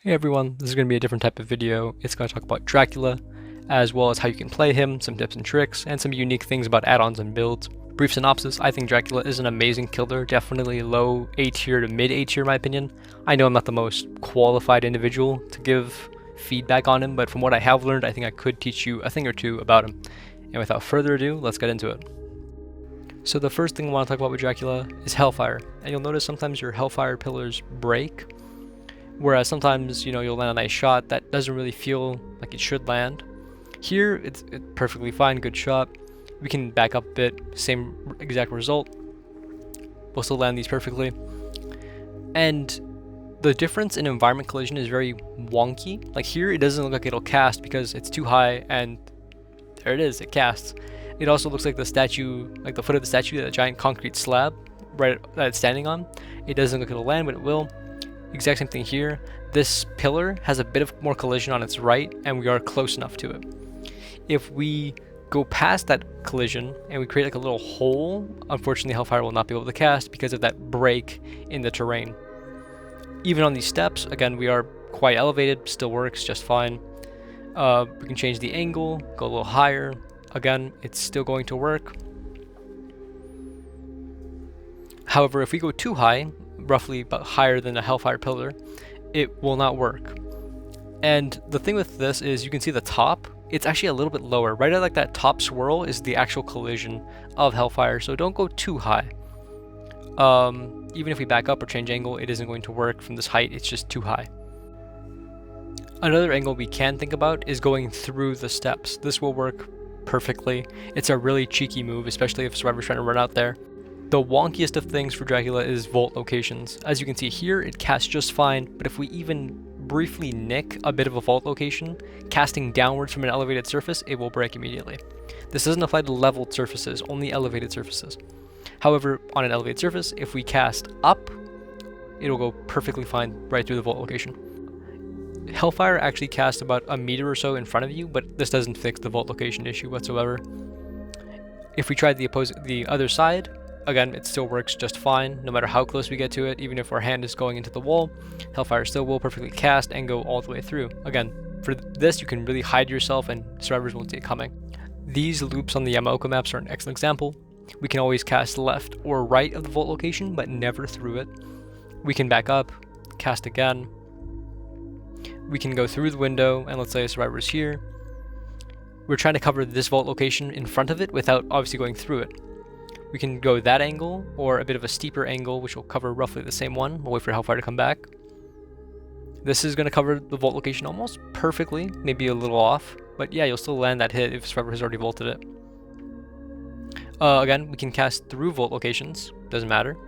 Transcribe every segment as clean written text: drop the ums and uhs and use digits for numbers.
Hey everyone, this is going to be a different type of video. It's going to talk about Dracula, as well as how you can play him, some tips and tricks, and some unique things about add-ons and builds. Brief synopsis, I think Dracula is an amazing killer, definitely low A tier to mid A tier in my opinion. I know I'm not the most qualified individual to give feedback on him, but from what I have learned, I think I could teach you a thing or two about him. And without further ado, let's get into it. So the first thing I want to talk about with Dracula is Hellfire, and you'll notice sometimes your Hellfire pillars break. Whereas sometimes, you'll land a nice shot that doesn't really feel like it should land. Here, it's perfectly fine, good shot. We can back up a bit, same exact result. We'll still land these perfectly. And the difference in environment collision is very wonky. Like here, it doesn't look like it'll cast because it's too high, and there it is, it casts. It also looks like the statue, like the foot of the statue, that giant concrete slab right that it's standing on. It doesn't look like it'll land, but it will. Exact same thing here. This pillar has a bit of more collision on its right, and we are close enough to it. If we go past that collision and we create like a little hole, unfortunately Hellfire will not be able to cast because of that break in the terrain. Even on these steps, again, we are quite elevated, still works just fine. We can change the angle, go a little higher. Again, it's still going to work. However, if we go too high, roughly about higher than a Hellfire pillar, it will not work. And the thing with this is you can see the top, it's actually a little bit lower. Right at like that top swirl is the actual collision of Hellfire, so don't go too high. Even if we back up or change angle, it isn't going to work from this height, it's just too high. Another angle we can think about is going through the steps. This will work perfectly. It's a really cheeky move, especially if Survivor's trying to run out there. The wonkiest of things for Dracula is vault locations. As you can see here, it casts just fine, but if we even briefly nick a bit of a vault location, casting downwards from an elevated surface, it will break immediately. This doesn't apply to leveled surfaces, only elevated surfaces. However, on an elevated surface, if we cast up, it'll go perfectly fine right through the vault location. Hellfire actually casts about a meter or so in front of you, but this doesn't fix the vault location issue whatsoever. If we tried the other side, again, it still works just fine, no matter how close we get to it. Even if our hand is going into the wall, Hellfire still will perfectly cast and go all the way through. Again, for this, you can really hide yourself and survivors won't see it coming. These loops on the Yamaoka maps are an excellent example. We can always cast left or right of the vault location, but never through it. We can back up, cast again. We can go through the window, and let's say a survivor is here. We're trying to cover this vault location in front of it without obviously going through it. We can go that angle, or a bit of a steeper angle, which will cover roughly the same one. We'll wait for Hellfire to come back. This is going to cover the vault location almost perfectly, maybe a little off, but yeah, you'll still land that hit if Survivor has already vaulted it. Again, we can cast through vault locations, doesn't matter.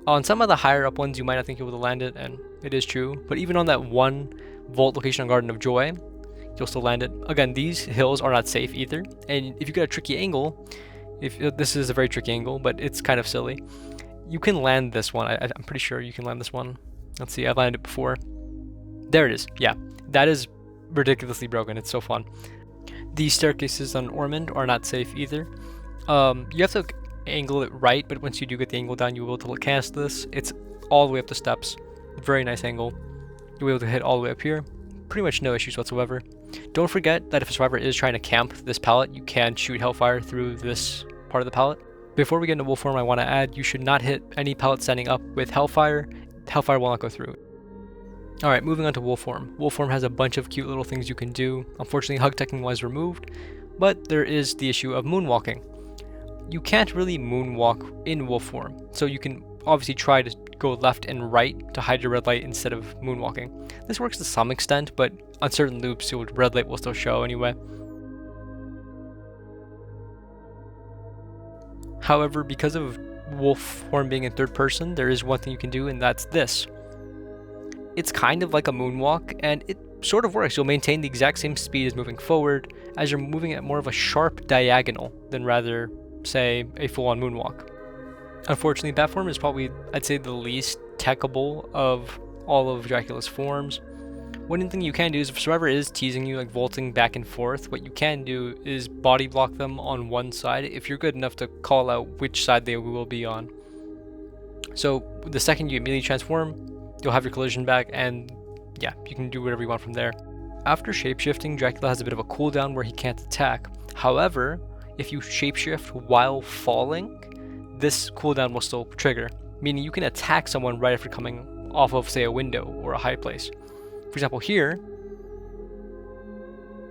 On some of the higher up ones, you might not think you'll be able to land it, and it is true, but even on that one vault location on Garden of Joy, you'll still land it. Again, these hills are not safe either, and if you get a tricky angle, if this is a very tricky angle, but it's kind of silly, you can land this one. I'm pretty sure you can land this one. Let's see, I've landed it before. There it is. Yeah, that is ridiculously broken. It's so fun. These staircases on Ormond are not safe either. You have to angle it right, but once you do get the angle down, you'll be able to cast this. It's all the way up the steps. Very nice angle. You'll be able to hit all the way up here. Pretty much no issues whatsoever. Don't forget that if a survivor is trying to camp this pallet, you can shoot Hellfire through this part of the pallet. Before we get into wolf form, I want to add, you should not hit any pallet standing up with Hellfire. Hellfire will not go through. Alright, moving on to wolf form. Wolf form has a bunch of cute little things you can do. Unfortunately, hug teching was removed, but there is the issue of moonwalking. You can't really moonwalk in wolf form, so you can obviously try to go left and right to hide your red light instead of moonwalking. This works to some extent, but on certain loops, your red light will still show anyway. However, because of wolf form being in third person, there is one thing you can do, and that's this. It's kind of like a moonwalk, and it sort of works. You'll maintain the exact same speed as moving forward, as you're moving at more of a sharp diagonal than rather, say, a full-on moonwalk. Unfortunately, bat form is probably, I'd say, the least techable of all of Dracula's forms. One thing you can do is if Survivor is teasing you, like vaulting back and forth, what you can do is body block them on one side if you're good enough to call out which side they will be on. So the second you immediately transform, you'll have your collision back, and yeah, you can do whatever you want from there. After shapeshifting, Dracula has a bit of a cooldown where he can't attack. However, if you shapeshift while falling, this cooldown will still trigger, meaning you can attack someone right after coming off of, say, a window or a high place. For example, here,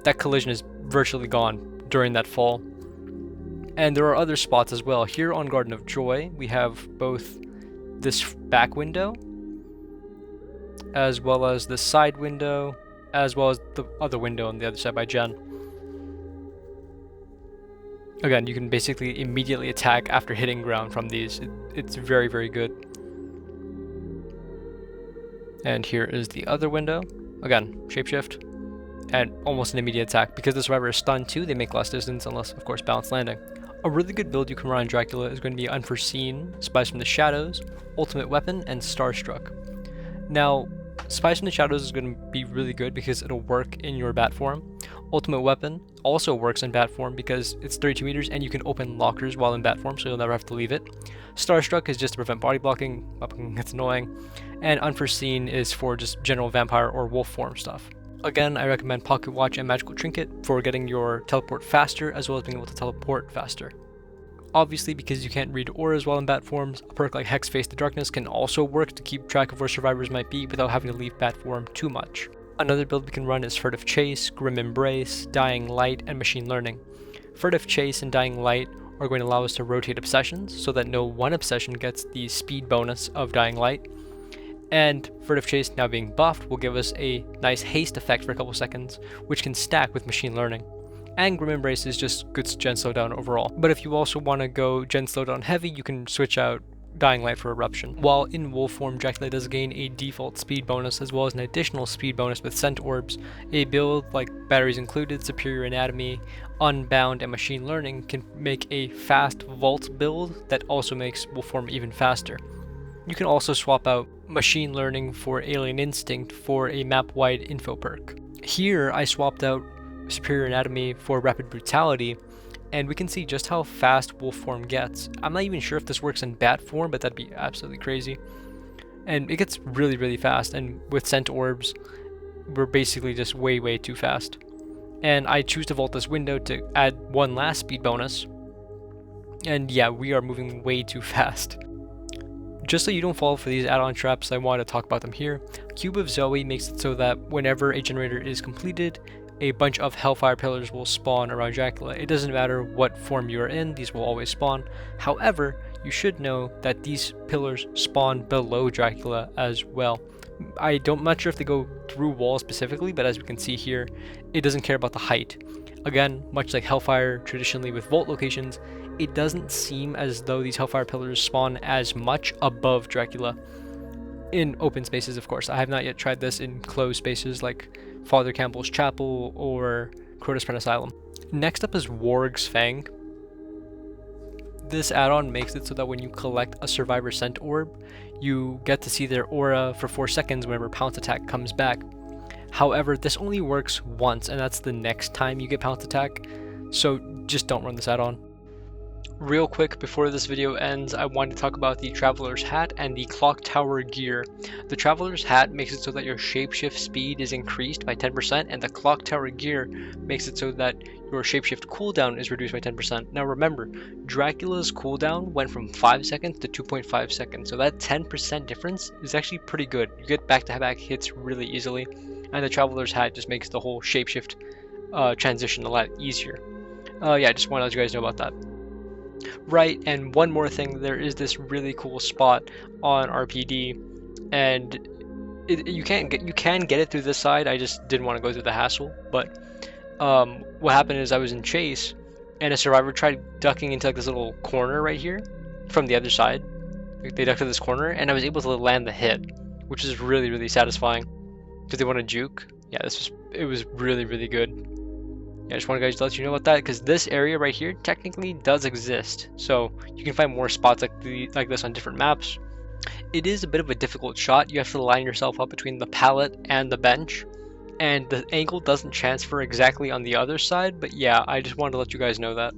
that collision is virtually gone during that fall. And there are other spots as well. Here on Garden of Joy, we have both this back window, as well as the side window, as well as the other window on the other side by Jen. Again, you can basically immediately attack after hitting ground from these. It's very, very good. And here is the other window. Again, shapeshift, and almost an immediate attack. Because the survivor is stunned too, they make less distance unless, of course, balanced landing. A really good build you can run on Dracula is going to be Unforeseen, Spies from the Shadows, Ultimate Weapon, and Starstruck. Now, Spies from the Shadows is going to be really good because it'll work in your bat form. Ultimate Weapon also works in bat form because it's 32 meters and you can open lockers while in bat form, so you'll never have to leave it. Starstruck is just to prevent body blocking, it's annoying. And Unforeseen is for just general vampire or wolf form stuff. Again, I recommend Pocket Watch and Magical Trinket for getting your teleport faster, as well as being able to teleport faster. Obviously, because you can't read auras while in bat forms, a perk like Hex Face the Darkness can also work to keep track of where survivors might be without having to leave bat form too much. Another build we can run is Furtive Chase, Grim Embrace, Dying Light, and Machine Learning. Furtive Chase and Dying Light are going to allow us to rotate obsessions so that no one obsession gets the speed bonus of Dying Light. And Furtive Chase, now being buffed, will give us a nice haste effect for a couple seconds, which can stack with Machine Learning. And Grim Embrace is just good gen slowdown overall. But if you also want to go gen slowdown heavy, you can switch out Dying Light for Eruption. While in wolf form, Dracula does gain a default speed bonus as well as an additional speed bonus with Scent Orbs. A build like Batteries Included, Superior Anatomy, Unbound, and Machine Learning can make a fast vault build that also makes wolf form even faster. You can also swap out Machine Learning for Alien Instinct for a map-wide info perk. Here I swapped out Superior Anatomy for Rapid Brutality, and we can see just how fast wolf form gets. I'm not even sure if this works in bat form, but that'd be absolutely crazy. And it gets really, really fast, and with Scent Orbs, we're basically just way, way too fast. And I choose to vault this window to add one last speed bonus, and yeah, we are moving way too fast. Just so you don't fall for these add-on traps, I want to talk about them here. Cube of Zoe makes it so that whenever a generator is completed, a bunch of Hellfire pillars will spawn around Dracula. It doesn't matter what form you are in, these will always spawn. However, you should know that these pillars spawn below Dracula as well. I'm not sure if they go through walls specifically, but as we can see here, it doesn't care about the height. Again, much like Hellfire traditionally with vault locations, it doesn't seem as though these Hellfire pillars spawn as much above Dracula. In open spaces, of course. I have not yet tried this in closed spaces like Father Campbell's Chapel or Crotus Pen Asylum. Next up is Warg's Fang. This add-on makes it so that when you collect a Survivor Scent Orb, you get to see their aura for 4 seconds whenever Pounce Attack comes back. However, this only works once, and that's the next time you get Pounce Attack, so just don't run this add-on. Real quick before this video ends, I want to talk about the Traveler's Hat and the Clock Tower gear. The Traveler's Hat makes it so that your shapeshift speed is increased by 10%, and the Clock Tower gear makes it so that your shapeshift cooldown is reduced by 10%. Now remember, Dracula's cooldown went from 5 seconds to 2.5 seconds, so that 10% difference is actually pretty good. You get back-to-back hits really easily, and the Traveler's Hat just makes the whole shapeshift transition a lot easier. Yeah, I just want to let you guys know about that. Right, and one more thing, there is this really cool spot on RPD, and you can get it through this side. I just didn't want to go through the hassle. But what happened is I was in chase, and a survivor tried ducking into like this little corner right here from the other side. They ducked to this corner, and I was able to land the hit, which is really, really satisfying because they want to juke. Yeah, it was really, really good. Yeah, I just want to let you know about that because this area right here technically does exist, so you can find more spots like this on different maps. It is a bit of a difficult shot. You have to line yourself up between the pallet and the bench, and the angle doesn't transfer exactly on the other side, but yeah, I just wanted to let you guys know that.